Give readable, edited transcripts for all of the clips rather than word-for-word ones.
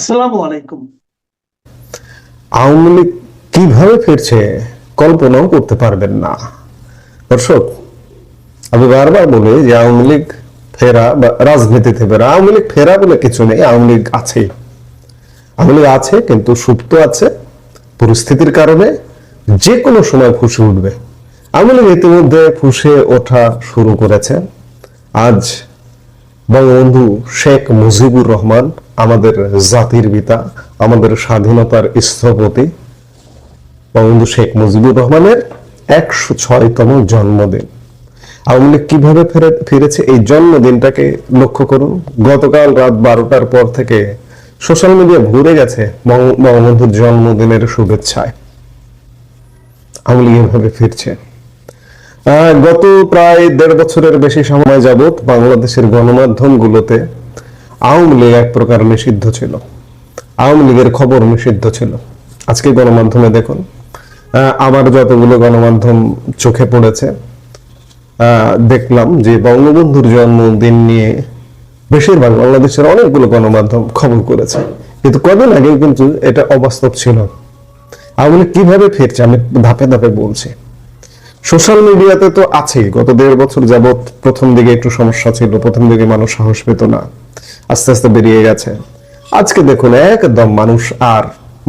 আসসালামু আলাইকুম। আওয়ামী লীগ কিভাবে ফিরছে কল্পনাও করতে পারবেন না। দর্শক, আমি বারবার বলি যে আওয়ামী লীগ ফেরা বা রাজনীতিতে ফেরা, আওয়ামী লীগ ফেরা বলে কিছু নেই। আওয়ামী লীগ আছে, আওয়ামী লীগ আছে, কিন্তু সুপ্ত আছে। পরিস্থিতির কারণে যে কোনো সময় ফুসে উঠবে। আওয়ামী লীগ ইতিমধ্যে ফুসে ওঠা শুরু করেছে। আজ বঙ্গবন্ধু শেখ মুজিবুর রহমান, আমাদের জাতির পিতা, আমাদের স্বাধীনতার স্থপতি বঙ্গবন্ধু শেখ মুজিবুর রহমানের 106তম জন্মদিন। আওয়ামী লীগ কিভাবে ফিরেছে এই জন্মদিনটাকে লক্ষ্য করুন। গতকাল রাত 12টার পর থেকে সোশ্যাল মিডিয়া ভরে গেছে বঙ্গবন্ধুর জন্মদিনের শুভেচ্ছায়। আওয়ামী লীগ এভাবে ফিরছে। গত প্রায় 1.5 বছরের বেশি সময় যাবত বাংলাদেশের গণমাধ্যম গুলোতে আওয়ামী লীগ এক প্রকার নিষিদ্ধ ছিল। আওয়ামী লীগের খবর নিষিদ্ধ ছিল। আজকে গণমাধ্যমে দেখুন, আবার যতগুলো গণমাধ্যম চোখে পড়েছে, দেখলাম যে বঙ্গবন্ধুর জন্মদিন নিয়ে বেশিরভাগ বাংলাদেশের অনেকগুলো গণমাধ্যম খবর করেছে, কিন্তু কদিন আগে কিন্তু এটা অবাস্তব ছিল। আওয়ামী লীগ কিভাবে ফিরছে আমি ধাপে ধাপে বলছি। সোশ্যাল মিডিয়াতে তো আছেই। গত 1.5 বছর যাবত প্রথম দিকে একটু সমস্যা ছিল, প্রথম দিকে মানুষ সাহস পেত না, আস্তে আস্তে বেরিয়ে গেছে। আজকে দেখুন একদম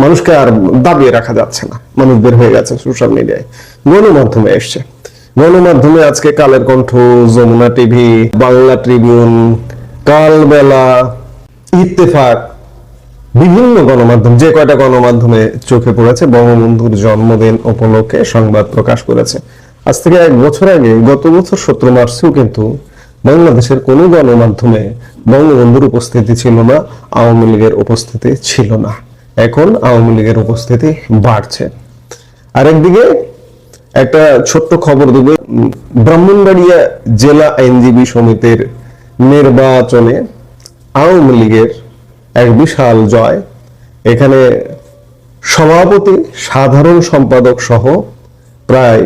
মানুষকে আর দাবিয়ে রাখা যাচ্ছে না, মানুষ বের হয়ে গেছে সোশ্যাল মিডিয়ায়, গণমাধ্যমে এসছে। গণমাধ্যমে আজকে কালের কণ্ঠ, যমুনা টিভি, বাংলা ট্রিবিউন, কালবেলা, ইত্তেফাক, বিভিন্ন গণমাধ্যম, যে কয়টা গণমাধ্যমে চোখে পড়েছে বঙ্গবন্ধুর জন্মদিন উপলক্ষে সংবাদ প্রকাশ করেছে। আজ থেকে 1 বছর আগে, গত বছর 17 মার্চেও কিন্তু বাংলাদেশের কোন গণমাধ্যমে বঙ্গবন্ধুর উপস্থিতি ছিল না, আওয়ামী লীগের উপস্থিতি ছিল না। এখন আওয়ামী লীগের উপস্থিতি বাড়ছে। আরেকদিকে একটা ছোট্ট খবর দেব, ব্রাহ্মণবাড়িয়া জেলা আইনজীবী সমিতির নির্বাচনে আওয়ামী লীগের এক বিশাল জয়। এখানে সভাপতি, সাধারণ সম্পাদক সহ প্রায়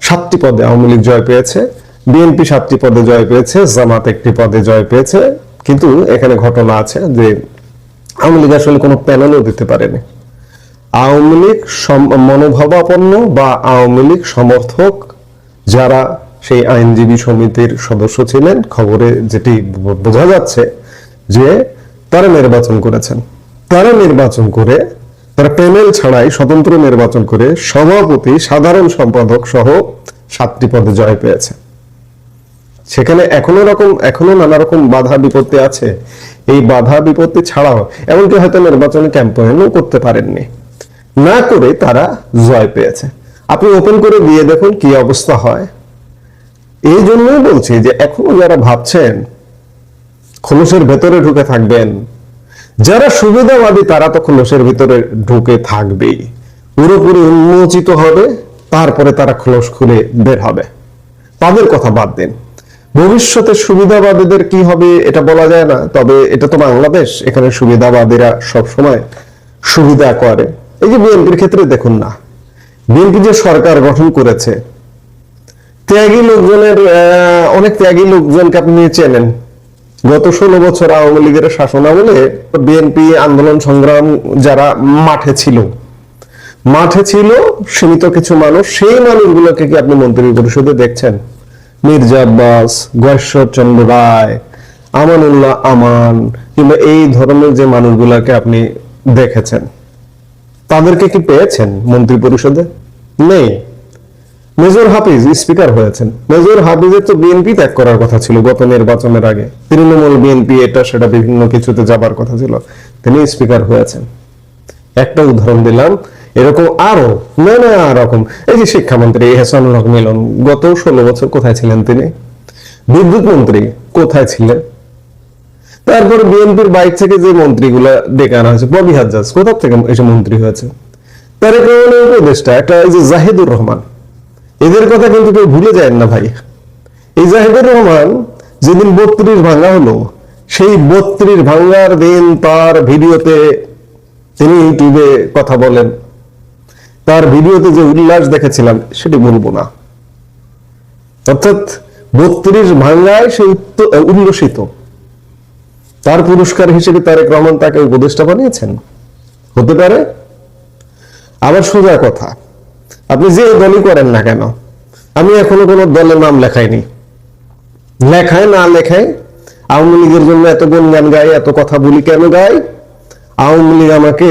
7টি পদে আওয়ামী লীগ জয় পেয়েছে। বিএনপি 7টি পদে জয় পেয়েছে, জামাত 1টি পদে জয় পেয়েছে। কিন্তু এখানে ঘটনা আছে যে আওয়ামী লীগ আসলে কোনো প্যানেলও দিতে পারেনি। আওয়ামী লীগ মনোভাবাপন্ন বা আওয়ামী লীগ সমর্থক যারা সেই আইনজীবী সমিতির সদস্য ছিলেন, খবরে যেটি বোঝা যাচ্ছে যে তারা নির্বাচন করেছেন। তারা নির্বাচন করে, তারা প্যানেল ছাড়াই স্বতন্ত্র নির্বাচন করে সভাপতি, সাধারণ সম্পাদক সহ 7টি পদে জয় পেয়েছে। সেখানে এখনো নানা রকম বাধা বিপত্তি আছে। এই বাধা বিপত্তি ছাড়াও এমনকি হয়তো নির্বাচনে ক্যাম্পেইনও করতে পারেননি, না করে তারা জয় পেয়েছে। আপনি ওপেন করে দিয়ে দেখুন কি অবস্থা হয়। এই জন্যই বলছি যে এখনো যারা ভাবছেন খোলসের ভেতরে ঢুকে থাকবেন, যারা সুবিধাবাদী তারা তো খোলসের ভিতরে ঢুকে থাকবেই, পুরোপুরি উন্মোচিত হবে, তারপরে তারা খোলস খুলে বের হবে। তাদের কথা বাদ দিন। ভবিষ্যতে সুবিধাবাদীদের কি হবে এটা বলা যায় না, তবে এটা তো বাংলাদেশ, এখানে সুবিধাবাদীরা সবসময় সুবিধা করে। এই যে বিএনপির ক্ষেত্রে দেখুন না, বিএনপি যে সরকার গঠন করেছে, ত্যাগী লোকজনের অনেক ত্যাগী লোকজনকে আপনি চেনেন। গত 16 বছর আওয়ামী লীগের শাসনামলে বিএনপি আন্দোলন সংগ্রাম যারা মাঠে ছিল সীমিত কিছু মানুষ, সেই মানুষগুলোকে কি আপনি মন্ত্রী পরিষদে দেখছেন? মির্জা আব্বাস, গয়েশ্বরচন্দ্র রায়, আমানুল্লাহ আমান, কিংবা এই ধরনের যে মানুষগুলোকে আপনি দেখেছেন, তাদেরকে কি পেয়েছেন মন্ত্রী পরিষদে? নেই। মেজর হাফিজ স্পিকার হয়েছেন। মেজর হাফিজের তো বিএনপি ত্যাগ করার কথা ছিল গত নির্বাচনের আগে, তৃণমূল বিএনপি এটা সেটা বিভিন্ন কিছুতে যাবার কথা ছিল, তিনি স্পিকার হয়েছেন। একটা উদাহরণ দিলাম, এরকম আরো নানা রকম। এই যে শিক্ষামন্ত্রী এহসানুল হক মিলন, গত 16 বছর কোথায় ছিলেন তিনি? বিদ্যুৎ মন্ত্রী কোথায় ছিলেন? তারপরে বিএনপির বাইক থেকে যে মন্ত্রীগুলা ডেকে আনা হয়েছে, ববি হাজ্জাজ কোথা থেকে এসে মন্ত্রী হয়েছে? তারেক রহমানের উপদেষ্টা একটা এই যে জাহিদুর রহমান, এদের কথা কিন্তু কেউ ভুলে যায় না ভাই। এই জাহিদুর রহমান যেদিন 32 ভাঙা হলো, সেই 32 ভাঙার দিন তার ভিডিওতে তিনি ইউটিউবে কথা বলেন, তার ভিডিওতে যে উল্লাস দেখেছিলাম সেটি বলবো না। অর্থাৎ 32 ভাঙায় সে উল্লসিত। তার পুরস্কার হিসেবে তারেক রহমান তাকে উপদেষ্টা বানিয়েছেন? হতে পারে। আবার সোজা কথা, আপনি যে দলই করেন না কেন, আমি এখনো কোনো দলের নাম লেখাইনি, লেখায় না লেখায় আওয়ামী লীগের জন্য এত গুণগান গাই, এত কথা বলি কেন গাই? আওয়ামী লীগ আমাকে,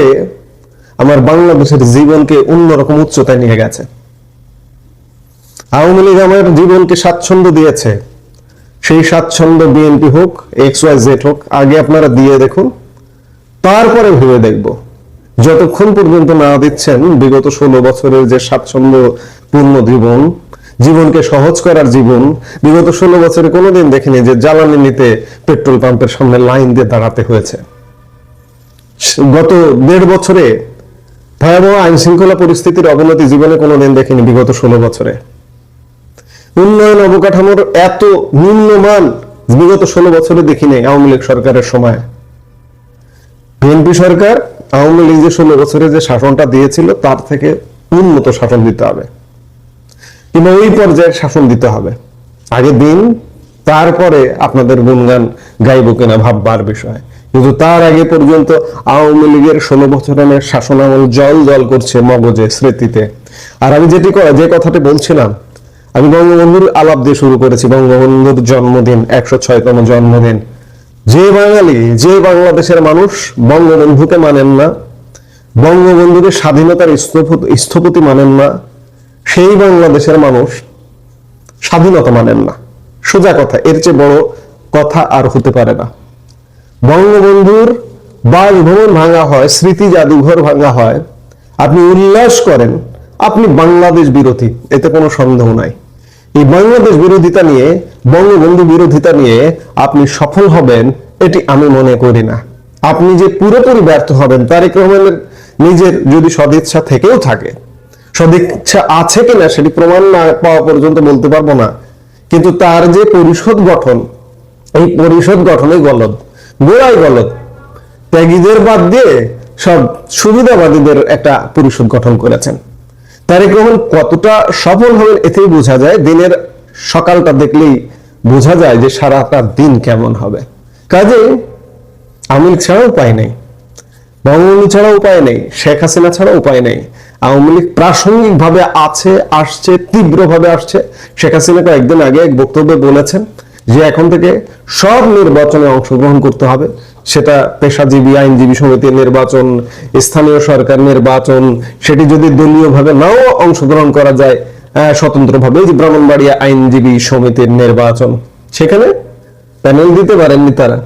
আমার বাংলাদেশের জীবনকে অন্যরকম উচ্চতায় নিয়ে গেছে। আওয়ামী লীগ আমার জীবনকে স্বাচ্ছন্দ্য দিয়েছে। সেই স্বাচ্ছন্দ্য বিএনপি হোক, XYZ হোক, আগে আপনারা দিয়ে দেখুন, তারপরে ভেবে দেখব। যতক্ষণ পর্যন্ত না দিচ্ছেন বিগত 16 বছরের যে স্বাচ্ছন্দ্য পূর্ণ জীবন, জীবনকে সহজ করার জীবন, বিগত 16 বছরে কোনোদিন দেখিনি যে জ্বালানি নিতে পেট্রোল পাম্পের সামনে লাইন দিয়ে দাঁড়াতে হয়েছে। গত 1.5 বছরে ভয়াবহ আইন শৃঙ্খলা পরিস্থিতির অবনতি জীবনে কোনোদিন দেখিনি বিগত 16 বছরে। উন্নয়ন অবকাঠামোর এত নিম্নমান বিগত 16 বছরে দেখিনি আওয়ামী লীগ সরকারের সময়। বিএনপি সরকার আওয়ামী লীগ যে 16 বছরে যে শাসনটা দিয়েছিল তার থেকে উন্নত শাসন দিতে হবে, কিংবা ওই পর্যায়ের শাসন দিতে হবে। আগে দিন, তারপরে আপনাদের গুণগান গাইব কিনা ভাববার বিষয়। কিন্তু তার আগে পর্যন্ত আওয়ামী লীগের 16 বছরের শাসন আমল জল জল করছে মগজে, স্মৃতিতে। আর আমি যে কথাটি বলছিলাম, আমি বঙ্গবন্ধুর আলাপ দিয়ে শুরু করেছি। বঙ্গবন্ধুর জন্মদিন, 106তম জন্মদিন। যে বাঙালি, যে বাংলাদেশের মানুষ বঙ্গবন্ধুকে মানেন না, বঙ্গবন্ধুকে স্বাধীনতার স্থপতি মানেন না, সেই বাংলাদেশের মানুষ স্বাধীনতা মানেন না। সোজা কথা, এর চেয়ে বড় কথা আর হতে পারে না। বঙ্গবন্ধুর বাসভবন ভাঙা হয়, স্মৃতি জাদুঘর ভাঙা হয়, আপনি উল্লাস করেন, আপনি বাংলাদেশ বিরোধী, এতে কোনো সন্দেহ নাই। এই বাংলাদেশ বিরোধিতা নিয়ে, বঙ্গবন্ধু বিরোধিতা নিয়ে আপনি সফল হবেন এটি আমি মনে করি না। আপনি যে পুরোপুরি ব্যর্থ হবেন, তারেক রহমানের নিজের যদি সদিচ্ছা থেকেও থাকে, সদিচ্ছা আছে কিনা সেটি প্রমাণ না পাওয়া পর্যন্ত বলতে পারবো না, কিন্তু তার যে পরিষদ গঠন, এই পরিষদ গঠনে গলদ, গোড়ায় গলদ। ত্যাগীদের বাদ দিয়ে সব সুবিধাবাদীদের একটা পরিষদ গঠন করেছেন। তারেক রহমান কতটা সফল হবেন এতেই বোঝা যায়। দিনের সকালটা দেখলেই বোঝা যায় যে সারাটা দিন কেমন হবে। কাজেই আওয়ামী লীগ ছাড়া উপায় নেই, বঙ্গবন্ধু ছাড়া উপায় নেই, শেখ হাসিনা ছাড়া উপায় নেই। আওয়ামী লীগ প্রাসঙ্গিক ভাবে আছে, আসছে, তীব্রভাবে আসছে। শেখ হাসিনা কয়েকদিন আগে এক বক্তব্যে বলেছেন যে এখন থেকে সব নির্বাচনে অংশগ্রহণ করতে হবে, সেটা পেশাজীবী আইনজীবী সমিতির নির্বাচন, স্থানীয় সরকার নির্বাচন, সেটি যদি দলীয় ভাবে নাও অংশগ্রহণ করা যায়, স্বতন্ত্রভাবে, যে ব্রাহ্মণবাড়িয়া আইনজীবী সমিতির নির্বাচন, সেখানে প্যানেল দিতে পারেননি তারা,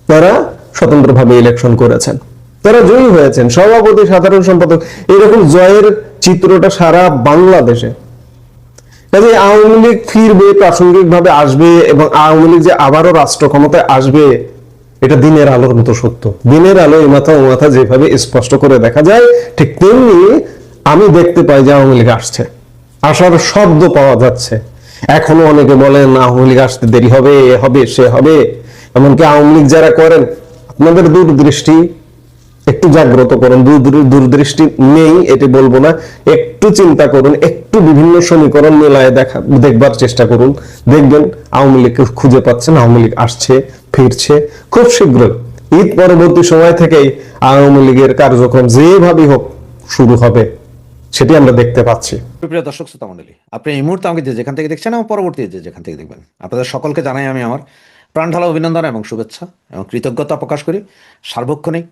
তারা স্বতন্ত্রভাবে ইলেকশন করেছেন, তারা জয়ী হয়েছেন, সভাপতি, সাধারণ সম্পাদক, এরকম জয়ের চিত্রটা সারা বাংলাদেশে। কাজে আওয়ামী লীগ ফিরবে, প্রাসঙ্গিকভাবে আসবে, এবং আওয়ামী লীগ যে আবারও রাষ্ট্র ক্ষমতায় আসবে এটা দিনের আলোর মতো সত্য। দিনের আলো এই মাথা ও মাথা যেভাবে স্পষ্ট করে দেখা যায়, ঠিক তেমনি আমি দেখতে পাই যে আওয়ামী লীগ আসছে, আসার শব্দ পাওয়া যাচ্ছে। এখনো অনেকে বলেন আওয়ামী লীগ আসতে দেরি হবে, এ হবে, সে হবে। এমনকি আওয়ামী লীগ যারা করেন, আপনাদের দূরদৃষ্টি একটু জাগ্রত করুন। দূরদৃষ্টি নেই এটি বলবো না, একটু চিন্তা করুন, একটু বিভিন্ন সমীকরণ মেলায় দেখবার চেষ্টা করুন, দেখবেন আওয়ামী লীগকে খুঁজে পাচ্ছেন। আওয়ামী লীগ আসছে, ফিরছে খুব শীঘ্রই। ঈদ পরবর্তী সময় থেকেই আওয়ামী লীগের কার্যক্রম যেভাবেই হোক শুরু হবে, সেটি আমরা দেখতে পাচ্ছি। প্রিয় দর্শক শ্রোতা মণ্ডলী, আপনি এই মুহূর্তে আমাকে যেখান থেকে দেখছেন এবং পরবর্তী যেখান থেকে দেখবেন, আপনাদের সকলকে জানাই আমি আমার প্রাণঢালা অভিনন্দন এবং শুভেচ্ছা এবং কৃতজ্ঞতা প্রকাশ করি সার্বক্ষণিক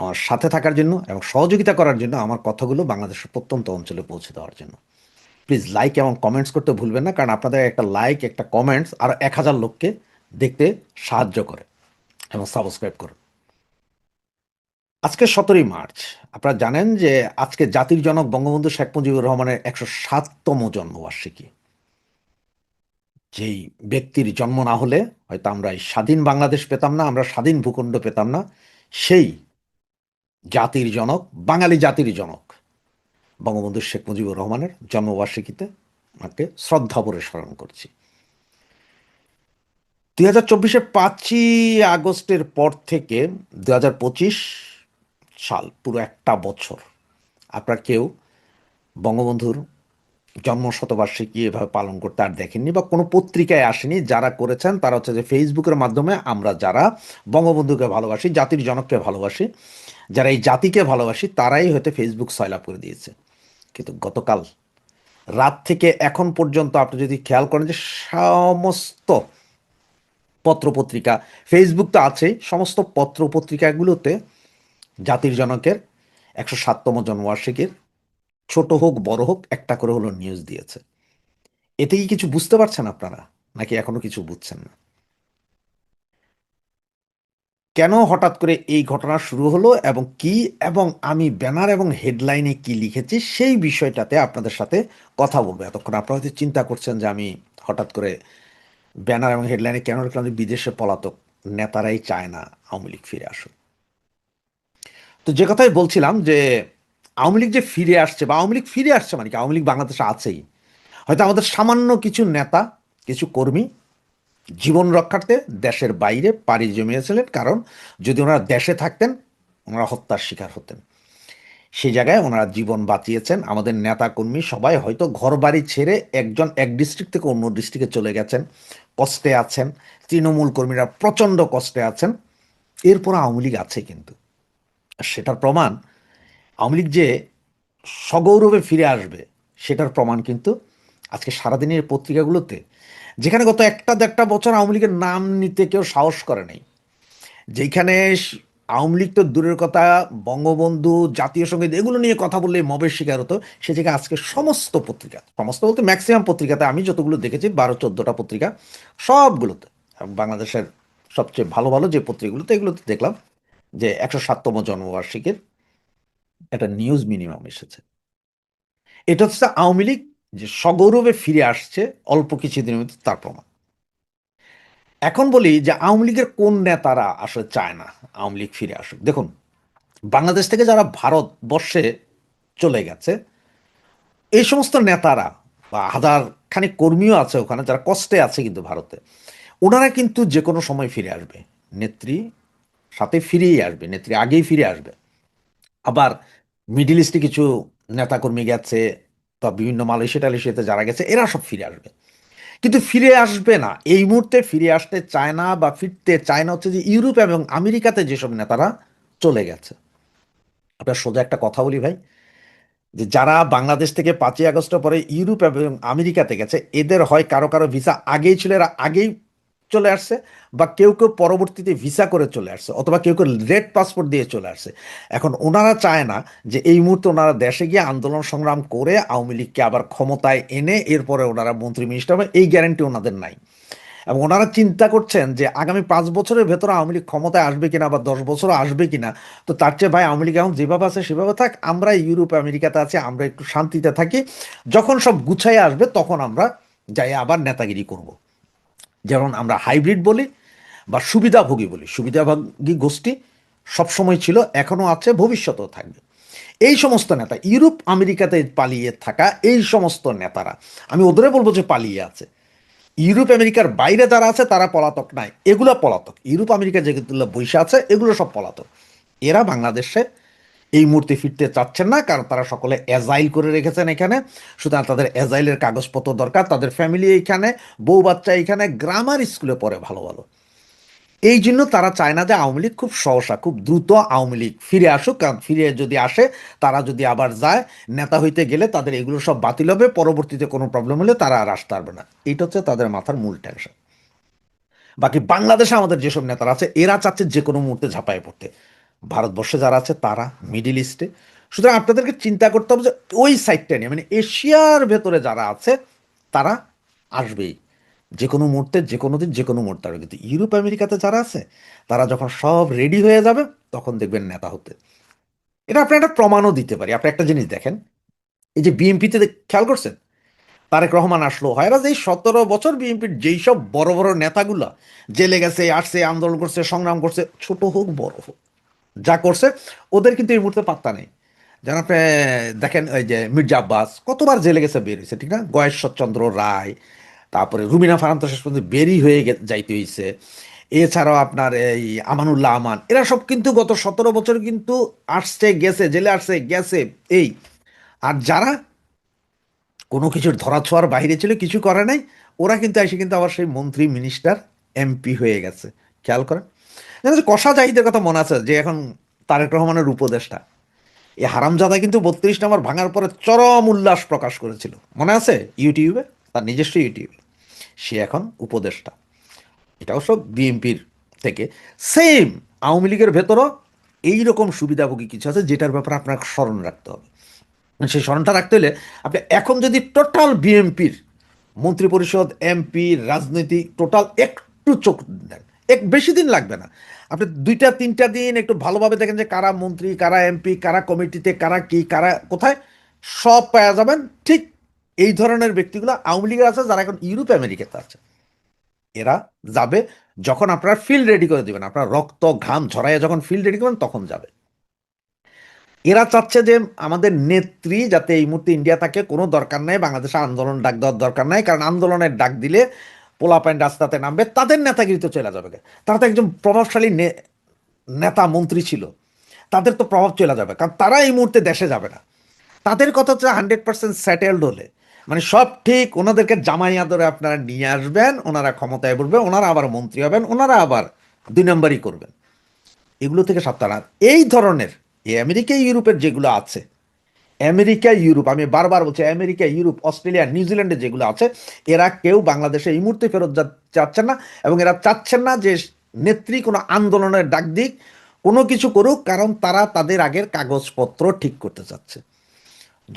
আমার সাথে থাকার জন্য এবং সহযোগিতা করার জন্য, আমার কথাগুলো বাংলাদেশের প্রত্যন্ত অঞ্চলে পৌঁছে দেওয়ার জন্য। প্লিজ লাইক এবং কমেন্টস করতে ভুলবেন না, কারণ আপনাদের একটা লাইক, একটা কমেন্টস আর 1000 লোককে দেখতে সাহায্য করে। এবং সাবস্ক্রাইব করুন। আজকে 17ই মার্চ, আপনারা জানেন যে আজকে জাতির জনক বঙ্গবন্ধু শেখ মুজিবুর রহমানের 107তম জন্মবার্ষিকী। যেই ব্যক্তির জন্ম না হলে হয়তো আমরা এই স্বাধীন বাংলাদেশ পেতাম না, আমরা স্বাধীন ভূখণ্ড পেতাম না। সেই জাতির জনক, বাঙালি জাতির জনক বঙ্গবন্ধু শেখ মুজিবুর রহমানের জন্মবার্ষিকীতে ওনাকে শ্রদ্ধাভরে স্মরণ করছি। 2024-এর 5ই আগস্টের পর থেকে 2025 সাল, পুরো একটা বছর আপনার কেউ বঙ্গবন্ধুর জন্মশতবার্ষিকী এভাবে পালন করতে আর দেখেননি, বা কোনো পত্রিকায় আসেনি। যারা করেছেন তারা হচ্ছে যে ফেসবুকের মাধ্যমে আমরা যারা বঙ্গবন্ধুকে ভালোবাসি, জাতির জনককে ভালোবাসি, যারা এই জাতিকে ভালোবাসি, তারাই হয়তো ফেসবুক সয়লাব করে দিয়েছে। কিন্তু গতকাল রাত থেকে এখন পর্যন্ত আপনি যদি খেয়াল করেন যে সমস্ত পত্রপত্রিকা, ফেসবুক তো আছেই, সমস্ত পত্রপত্রিকাগুলোতে জাতির জনকের 107তম জন্মবার্ষিকীর ছোট হোক বড় হোক একটা করে হলো নিউজ দিয়েছে। এতে কি কিছু বুঝতে পারছেন আপনারা, নাকি এখনো কিছু বুঝছেন না? কেন হঠাৎ করে এই ঘটনা শুরু হলো এবং কি, এবং আমি ব্যানার এবং হেডলাইনে কি লিখেছি সেই বিষয়টাতে আপনাদের সাথে কথা বলবো। এতক্ষণ আপনারা হয়তো চিন্তা করছেন যে আমি হঠাৎ করে ব্যানার এবং হেডলাইনে কেন লিখলাম যে বিদেশে পলাতক নেতারাই চায় না আওয়ামী লীগ ফিরে আসুক। তো যে কথাই বলছিলাম যে আওয়ামী লীগ যে ফিরে আসছে, বা আওয়ামী লীগ ফিরে আসছে মানে কি, আওয়ামী লীগ বাংলাদেশে আছেই। হয়তো আমাদের সামান্য কিছু নেতা, কিছু কর্মী জীবন রক্ষার্থে দেশের বাইরে পাড়ি জমিয়েছিলেন, কারণ যদি ওনারা দেশে থাকতেন ওনারা হত্যার শিকার হতেন। সেই জায়গায় ওনারা জীবন বাঁচিয়েছেন। আমাদের নেতা কর্মী সবাই হয়তো ঘর বাড়ি ছেড়ে একজন এক ডিস্ট্রিক্ট থেকে অন্য ডিস্ট্রিক্টে চলে গেছেন, কষ্টে আছেন। তৃণমূল কর্মীরা প্রচণ্ড কষ্টে আছেন। এরপর আওয়ামী লীগ আছে কিন্তু। আর সেটার প্রমাণ, আওয়ামী লীগ যে সগৌরবে ফিরে আসবে সেটার প্রমাণ কিন্তু আজকে সারাদিনের পত্রিকাগুলোতে, যেখানে গত একটা দেড়টা বছর আওয়ামী লীগের নাম নিতে কেউ সাহস করে নাই, যেখানে আওয়ামী লীগ তো দূরের কথা, বঙ্গবন্ধু, জাতীয় সঙ্গীত এগুলো নিয়ে কথা বললে মবের শিকার হতো, সে জায়গায় আজকে সমস্ত পত্রিকা, সমস্ত বলতে ম্যাক্সিমাম পত্রিকাতে, আমি যতগুলো দেখেছি 12-14টা পত্রিকা, সবগুলোতে, বাংলাদেশের সবচেয়ে ভালো ভালো যে পত্রিকাগুলোতে, এগুলোতে দেখলাম যে 107তম জন্মবার্ষিকীর একটা নিউজ মিনিমাম এসেছে। এটা হচ্ছে আওয়ামী লীগ যে সগৌরবে ফিরে আসছে অল্প কিছুদিনের মধ্যে, তার প্রমাণ। এখন বলি যে আওয়ামী লীগের কোন নেতারা আসলে চায় না আওয়ামী লীগ ফিরে আসুক। দেখুন, বাংলাদেশ থেকে যারা ভারতবর্ষে চলে গেছে এই সমস্ত নেতারা, বা হাজার খানিক কর্মীও আছে ওখানে যারা কষ্টে আছে কিন্তু ভারতে, ওনারা কিন্তু যে কোনো সময় ফিরে আসবে। নেত্রী সাথে ফিরেই আসবে, নেত্রী আগেই ফিরে আসবে। আবার মিডিল ইস্টে কিছু নেতাকর্মী গেছে, বা বিভিন্ন মালয়েশিয়া টালয়েশিয়াতে যারা গেছে এরা সব ফিরে আসবে। কিন্তু ফিরে আসবে না, এই মুহূর্তে ফিরে আসতে চায় না, বা ফিরতে চায় না হচ্ছে যে ইউরোপ এবং আমেরিকাতে যেসব নেতারা চলে গেছে। আপনার সোজা একটা কথা বলি ভাই, যে যারা বাংলাদেশ থেকে 5ই আগস্টের পরে ইউরোপ এবং আমেরিকাতে গেছে, এদের হয় কারো কারো ভিসা আগেই ছিল, এরা আগেই চলে আসছে, বা কেউ কেউ পরবর্তীতে ভিসা করে চলে আসছে, অথবা কেউ কেউ রেড পাসপোর্ট দিয়ে চলে আসছে। এখন ওনারা চায় না যে এই মুহূর্তে ওনারা দেশে গিয়ে আন্দোলন সংগ্রাম করে আওয়ামী লীগকে আবার ক্ষমতায় এনে এরপরে ওনারা মন্ত্রী মিনিস্টার হবে, এই গ্যারান্টি ওনাদের নাই। এবং ওনারা চিন্তা করছেন যে আগামী 5 বছরের ভেতরে আওয়ামী লীগ ক্ষমতায় আসবে কিনা, বা 10 বছরও আসবে কিনা। তো তার চেয়ে ভাই আওয়ামী লীগ এখন যেভাবে আছে সেভাবে থাক, আমরা ইউরোপ আমেরিকাতে আছি, আমরা একটু শান্তিতে থাকি, যখন সব গুছাই আসবে তখন আমরা যাই আবার নেতাগিরি করব। যেমন আমরা হাইব্রিড বলি বা সুবিধাভোগী বলি, সুবিধাভোগী গোষ্ঠী সবসময় ছিল, এখনও আছে, ভবিষ্যতেও থাকবে। এই সমস্ত নেতা ইউরোপ আমেরিকাতে পালিয়ে থাকা এই সমস্ত নেতারা, আমি ওদেরও বলবো যে পালিয়ে আছে। ইউরোপ আমেরিকার বাইরে যারা আছে তারা পলাতক নাই, এগুলো পলাতক। ইউরোপ আমেরিকা যেগুলো বসে আছে এগুলো সব পলাতক। এরা বাংলাদেশে এই মুহূর্তে ফিরতে চাচ্ছেন না, কারণ তারা সকলে এজাইল করে রেখেছেন এখানে। সুতরাং তাদের এজাইলের কাগজপত্র দরকার, তাদের ফ্যামিলি এইখানে, বউ বাচ্চা এইখানে, গ্রামার স্কুলে পড়ে ভালো ভালো। এই জন্য তারা চায় না যে আওয়ামী লীগ খুব সহসা, খুব দ্রুত আওয়ামী লীগ ফিরে আসুক, কারণ ফিরে যদি আসে, তারা যদি আবার যায় নেতা হইতে গেলে তাদের এগুলো সব বাতিল হবে, পরবর্তীতে কোনো প্রবলেম হলে তারা আর আসতে পারবে না। এইটা হচ্ছে তাদের মাথার মূল টেনশন। বাকি বাংলাদেশে আমাদের যেসব নেতারা আছে এরা চাচ্ছে যে কোনো মুহূর্তে ঝাঁপায় পড়তে, ভারতবর্ষে যারা আছে তারা, মিডিল ইস্টে। সুতরাং আপনাদেরকে চিন্তা করতে হবে যে ওই সাইডটা নিয়ে, মানে এশিয়ার ভেতরে যারা আছে তারা আসবেই যে কোনো মুহূর্তে, যে কোনো দিন, যে কোনো মুহূর্তে আসবে। কিন্তু ইউরোপ আমেরিকাতে যারা আছে তারা যখন সব রেডি হয়ে যাবে তখন দেখবেন নেতা হতে। এটা আপনি একটা প্রমাণও দিতে পারি। আপনি একটা জিনিস দেখেন, এই যে বিএনপিতে খেয়াল করছেন, তারেক রহমান আসলো, হয়রাজ এই 17 বছর বিএনপির যেই সব বড় বড় নেতাগুলা জেলে গেছে, আসছে, আন্দোলন করছে, সংগ্রাম করছে, ছোট হোক বড় হোক, যা করছে, ওদের কিন্তু এই মুহূর্তে পাত্তা নেই। যেন আপনি দেখেন ওই যে মির্জা আব্বাস কতবার জেলে গেছে, বের হয়েছে, ঠিক না? গয়েশ্বরচন্দ্র রায়, তারপরে রুমিনা ফারান তো শেষ পর্যন্ত বেরই হয়ে যাইতে হয়েছে। এছাড়াও আপনার এই আমানুল্লাহ আমান, এরা সব কিন্তু গত 17 বছর কিন্তু আসছে গেছে, জেলে আসছে গেছে। এই আর যারা কোনো কিছুর ধরাছোঁয়ার বাইরে ছিল, কিছু করে নাই। ওরা কিন্তু এসে কিন্তু আবার সেই মন্ত্রী, মিনিস্টার, এমপি হয়ে গেছে। খেয়াল করেন। জানেন যে কষা জাহিদের কথা মনে আছে, যে এখন তারেক রহমানের উপদেষ্টা, এই হারামজাদা কিন্তু 32 নম্বর ভাঙার পরে চরম উল্লাস প্রকাশ করেছিল, মনে আছে? ইউটিউবে, তার নিজস্ব ইউটিউবে। সে এখন উপদেষ্টা। এটাও সব বিএনপির থেকে। সেম আওয়ামী লীগের ভেতরও এইরকম সুবিধাভোগী কিছু আছে, যেটার ব্যাপারে আপনার স্মরণ রাখতে হবে। সেই স্মরণটা রাখতে হলে আপনি এখন যদি টোটাল বিএনপির মন্ত্রিপরিষদ, এমপি, রাজনীতি টোটাল একটু চোখ দেন, এক বেশি দিন লাগবে না, আপনি 2-3টা দিন একটু ভালোভাবে দেখেন যে কারা মন্ত্রী, কারা এমপি, কারা কমিটিতে, কারা কি, কারা কোথায়, সব পাওয়া যাবেন। ঠিক এই ধরনের ব্যক্তিগুলো আওয়ামী লীগের আছে, যারা এখন ইউরোপ আমেরিকাতে আছে। এরা যাবে যখন আপনারা ফিল্ড রেডি করে দিবেন, আপনার রক্ত ঘাম ঝরাইয়া যখন ফিল্ড রেডি করবেন, তখন যাবে। এরা চাচ্ছে যে আমাদের নেত্রী যাতে এই মুহূর্তে ইন্ডিয়া থাকে, কোনো দরকার নাই বাংলাদেশে আন্দোলন ডাক দেওয়ার দরকার নাই, কারণ আন্দোলনের ডাক দিলে পোলাপাইন রাস্তাতে নামবে, তাদের নেতাগিরি তো চলে যাবে। তারা তো একজন প্রভাবশালী নেতা মন্ত্রী ছিল, তাদের তো প্রভাব চলে যাবে, কারণ তারা এই মুহূর্তে দেশে যাবে না। তাদের কথা হচ্ছে 100% সেটেলড হলে, মানে সব ঠিক, ওনাদেরকে জামাই আদরে আপনারা নিয়ে আসবেন, ওনারা ক্ষমতায় বলবে, ওনারা আবার মন্ত্রী হবেন, ওনারা আবার 2 নম্বরই করবেন। এগুলো থেকে সাবধান। আর এই ধরনের এই আমেরিকা ইউরোপের যেগুলো আছে, আমেরিকা ইউরোপ, আমি বারবার বলছি, আমেরিকা ইউরোপ অস্ট্রেলিয়া নিউজিল্যান্ডে যেগুলো আছে, এরা কেউ বাংলাদেশে এই মুহূর্তে ফেরত চাচ্ছেন না। এবং এরা চাচ্ছেন না যে নেত্রী কোনো আন্দোলনের ডাক দিক, কোনো কিছু করুক, কারণ তারা তাদের আগের কাগজপত্র ঠিক করতে চাচ্ছে।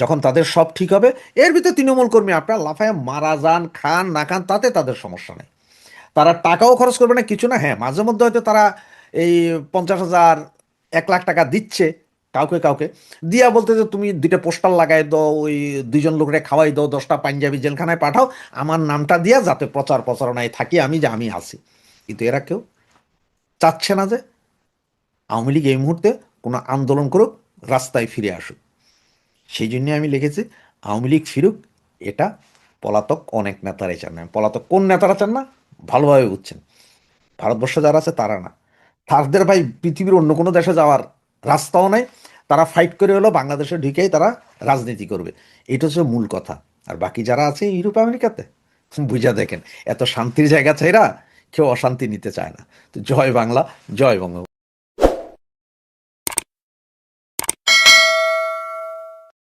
যখন তাদের সব ঠিক হবে, এর ভিতরে তৃণমূল কর্মী আপনারা লাফায় মারা যান, খান না খান, তাতে তাদের সমস্যা নেই। তারা টাকাও খরচ করবে না, কিছু না। হ্যাঁ, মাঝে মধ্যে হয়তো তারা এই 50,000, 1 লাখ টাকা দিচ্ছে কাউকে কাউকে, দিয়া বলতে যে তুমি 2টা পোস্টার লাগাই দাও, ওই 2জন লোকরে খাওয়াই দাও, 10টা পাঞ্জাবি জেলখানায় পাঠাও, আমার নামটা দিয়া, যাতে প্রচার প্রচারণায় থাকি আমি, যে আমি আছি। কিন্তু এরা কেউ চাচ্ছে না যে আওয়ামী লীগ এই মুহূর্তে কোনো আন্দোলন করুক, রাস্তায় ফিরে আসুক। সেই জন্যে আমি লিখেছি আওয়ামী লীগ ফিরুক। এটা পলাতক অনেক নেতারাই চান না। পলাতক কোন নেতারা চান না ভালোভাবে বুঝছেন, ভারতবর্ষে যারা আছে তারা না। তাদের ভাই পৃথিবীর অন্য কোনো দেশে যাওয়ার রাস্তাও নাই। তারা ফাইট করে হলো বাংলাদেশে ঢুকেই তারা রাজনীতি করবে। এটা হচ্ছে মূল কথা। আর বাকি যারা আছে ইউরোপ আমেরিকাতে, বুঝা দেখেন, এত শান্তির জায়গা ছাইরা কেউ অশান্তি নিতে চায় না। তো জয় বাংলা, জয় বঙ্গবন্ধু।